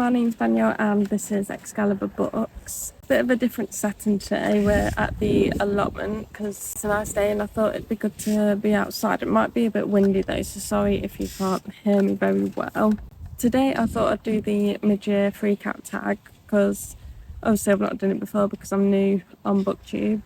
my name's Danielle and this is Excalibur Books. Bit of a different setting today. We're at the allotment because it's a nice day and I thought it'd be good to be outside. It might be a bit windy though, so sorry if you can't hear me very well. Today I thought I'd do the mid-year freak out tag because obviously I've not done it before because I'm new on BookTube.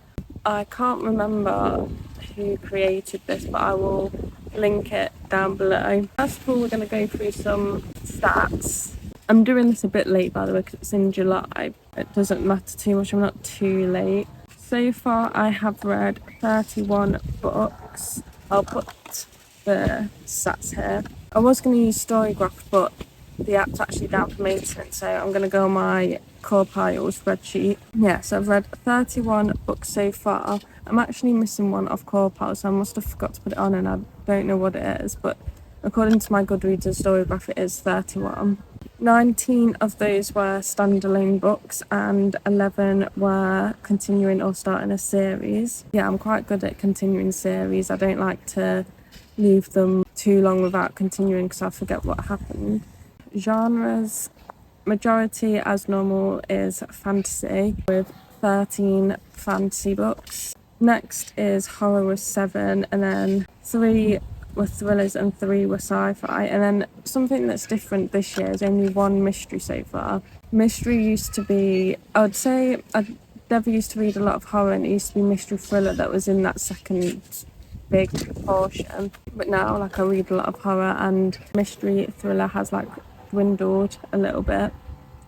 I can't remember who created this, but I will link it down below. First of all, we're going to go through some stats. I'm doing this a bit late, by the way, because it's in July. It doesn't matter too much, I'm not too late. So far, I have read 31 books. I'll put the stats here. I was going to use Storygraph, but the app's actually down for maintenance, so I'm going to go on my core pile spreadsheet. Yeah, so I've read 31 books so far. I'm actually missing one off core pile, so I must have forgot to put it on and I don't know what it is, but according to my Goodreads and Storygraph it is 31. 19 of those were standalone books and 11 were continuing or starting a series. Yeah, I'm quite good at continuing series. I don't like to leave them too long without continuing because I forget what happened. Genres, majority as normal is fantasy with 13 fantasy books. Next is horror with 7, and then 3 were thrillers and 3 were sci-fi. And then something that's different this year is only 1 mystery so far. Mystery used to be, I would say I never used to read a lot of horror, and it used to be mystery thriller that was in that second big portion. But now I read a lot of horror, and mystery thriller has dwindled a little bit.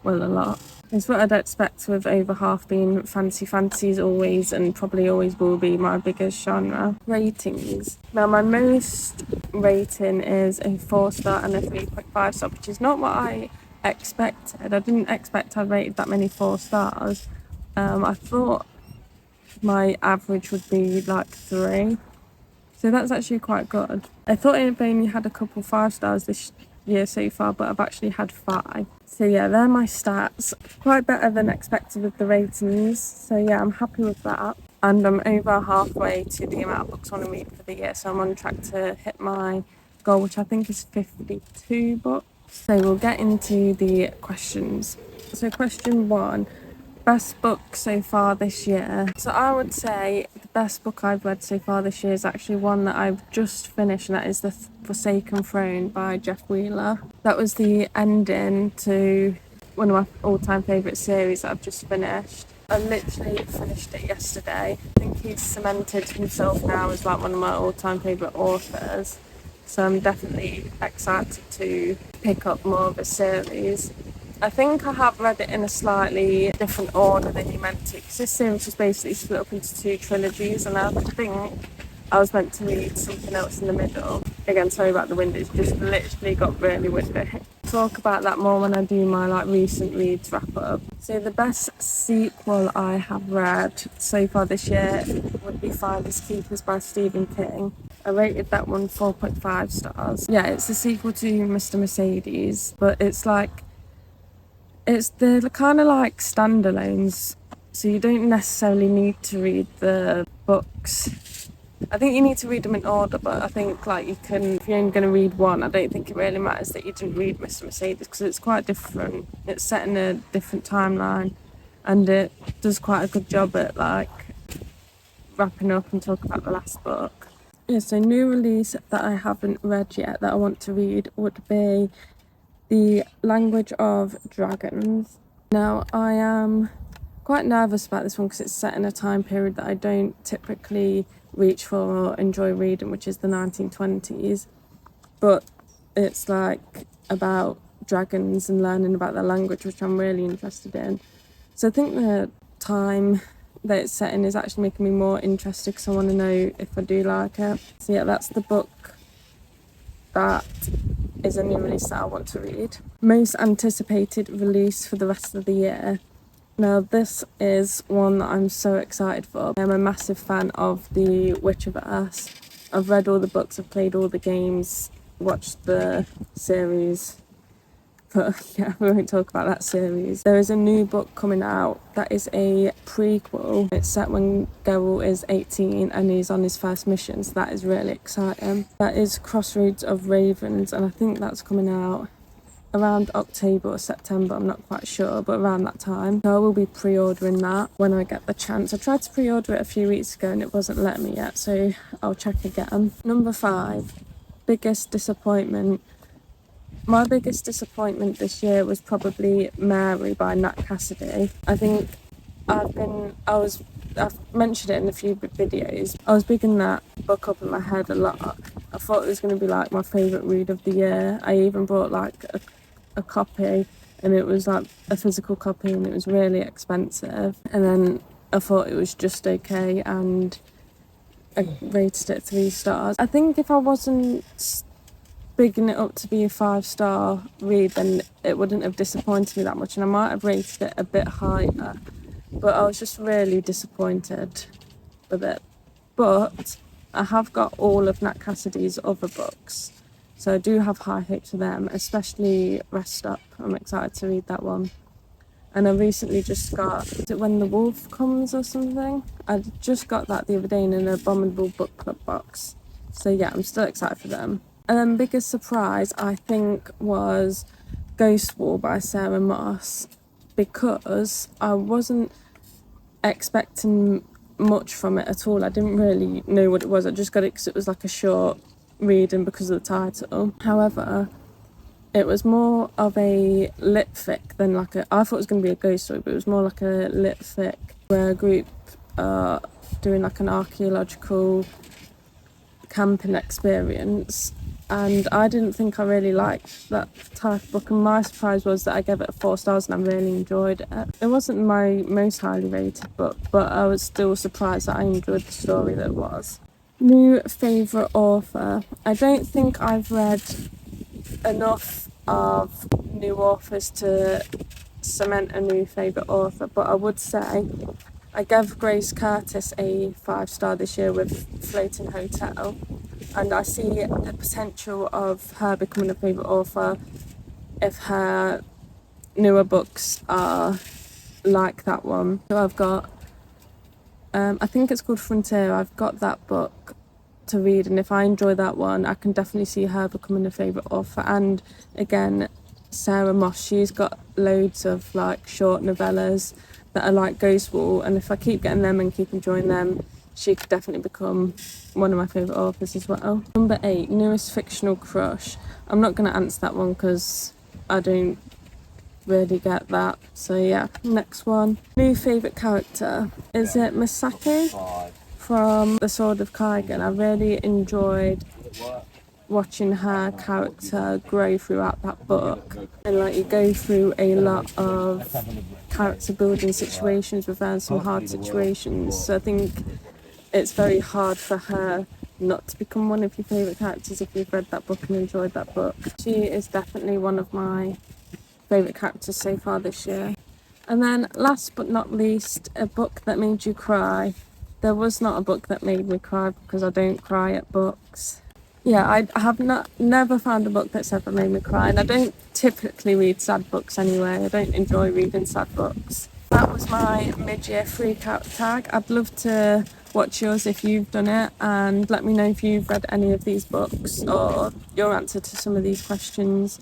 Well, a lot. It's what I'd expect with over half being fantasy. Fantasy is always and probably always will be my biggest genre. Ratings. Now my most rating is a 4-star and a 3.5 star, which is not what I expected. I didn't expect I'd rated that many 4 stars. I thought my average would be 3. So that's actually quite good. I thought I've only had a couple 5 stars this year so far, but I've actually had 5. So yeah, they're my stats. Quite better than expected with the ratings. So yeah, I'm happy with that. And I'm over halfway to the amount of books I want to read for the year. So I'm on track to hit my goal, which I think is 52 books. So we'll get into the questions. So question 1. Best book so far this year. So I would say the best book I've read so far this year is actually one that I've just finished, and that is The Forsaken Throne by Jeff Wheeler. That was the ending to one of my all-time favourite series that I've just finished. I literally finished it yesterday. I think he's cemented himself now as one of my all-time favourite authors. So I'm definitely excited to pick up more of a series. I think I have read it in a slightly different order than you meant to, because this series was basically split up into 2 trilogies, and I think I was meant to read something else in the middle. Again, sorry about the wind, it's just literally got really windy. Talk about that more when I do my recent reads wrap up. So the best sequel I have read so far this year would be Finders Keepers by Stephen King. I rated that one 4.5 stars. Yeah, it's a sequel to Mr. Mercedes, but it's they're kind of like standalones, so you don't necessarily need to read the books. I think you need to read them in order, but I think you can, if you're only going to read one, I don't think it really matters that you didn't read Mr. Mercedes, because it's quite different. It's set in a different timeline, and it does quite a good job at wrapping up and talking about the last book. Yeah, so new release that I haven't read yet that I want to read would be The Language of Dragons. Now, I am quite nervous about this one because it's set in a time period that I don't typically reach for or enjoy reading, which is the 1920s. But it's about dragons and learning about their language, which I'm really interested in. So I think the time that it's set in is actually making me more interested because I want to know if I do like it. So yeah, that's the book that is a new release that I want to read. Most anticipated release for the rest of the year. Now this is one that I'm so excited for. I'm a massive fan of the Witcherverse. I've read all the books, I've played all the games, watched the series. But yeah, we won't talk about that series. There is a new book coming out that is a prequel. It's set when Geralt is 18 and he's on his first mission, so that is really exciting. That is Crossroads of Ravens, and I think that's coming out around October or September, I'm not quite sure, but around that time. So I will be pre-ordering that when I get the chance. I tried to pre-order it a few weeks ago and it wasn't letting me yet, so I'll check again. Number 5, biggest disappointment. My biggest disappointment this year was probably Mary by Nat Cassidy. I think I've mentioned it in a few videos. I was bigging that book up in my head a lot. I thought it was going to be like my favourite read of the year. I even bought like a copy, and it was like a physical copy, and it was really expensive. And then I thought it was just okay, and I rated it 3 stars. I think if I wasn't bigging it up to be a 5-star read, then it wouldn't have disappointed me that much, and I might have rated it a bit higher. But I was just really disappointed with it. But I have got all of Nat Cassidy's other books, so I do have high hopes for them, especially Rest Up. I'm excited to read that one. And I recently just got, is it When the Wolf Comes or something? I just got that the other day in an Abominable Book Club box. So yeah, I'm still excited for them. And then biggest surprise, I think, was Ghost Wall by Sarah Moss, because I wasn't expecting much from it at all. I didn't really know what it was. I just got it because it was like a short read and because of the title. However, it was more of a lit fic than like I thought it was going to be a ghost story, but it was more like a lit fic where a group are doing like an archaeological camping experience. And I didn't think I really liked that type of book, and my surprise was that I gave it 4 stars and I really enjoyed it. It wasn't my most highly rated book, but I was still surprised that I enjoyed the story that it was. New favourite author. I don't think I've read enough of new authors to cement a new favourite author, but I would say I gave Grace Curtis a 5-star this year with Floating Hotel, and I see the potential of her becoming a favourite author if her newer books are like that one. So I've got, I think it's called Frontier. I've got that book to read, and if I enjoy that one, I can definitely see her becoming a favourite author. And again, Sarah Moss, she's got loads of like short novellas that are like Ghost Wall, and if I keep getting them and keep enjoying them, she could definitely become one of my favourite authors as well. Number 8, newest fictional crush. I'm not going to answer that one because I don't really get that. So yeah, next one. New favourite character. Is it Misaki from The Sword of Kaigen? I really enjoyed watching her character grow throughout that book, and like you go through a lot of character building situations with her and some hard situations, so I think it's very hard for her not to become one of your favourite characters if you've read that book and enjoyed that book. She is definitely one of my favourite characters so far this year. And then last but not least, a book that made you cry. There was not a book that made me cry because I don't cry at books. Yeah, I have never found a book that's ever made me cry, and I don't typically read sad books anyway. I don't enjoy reading sad books. That was my mid-year freak-out tag. I'd love to watch yours if you've done it, and let me know if you've read any of these books or your answer to some of these questions.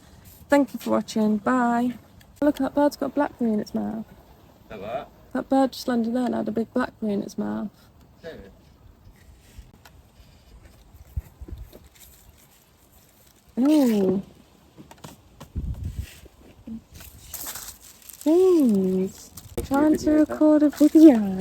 Thank you for watching. Bye. Look, that bird's got a blackberry in its mouth. What? That bird just landed there and had a big blackberry in its mouth. Ooh. Jeez. Trying to record a video.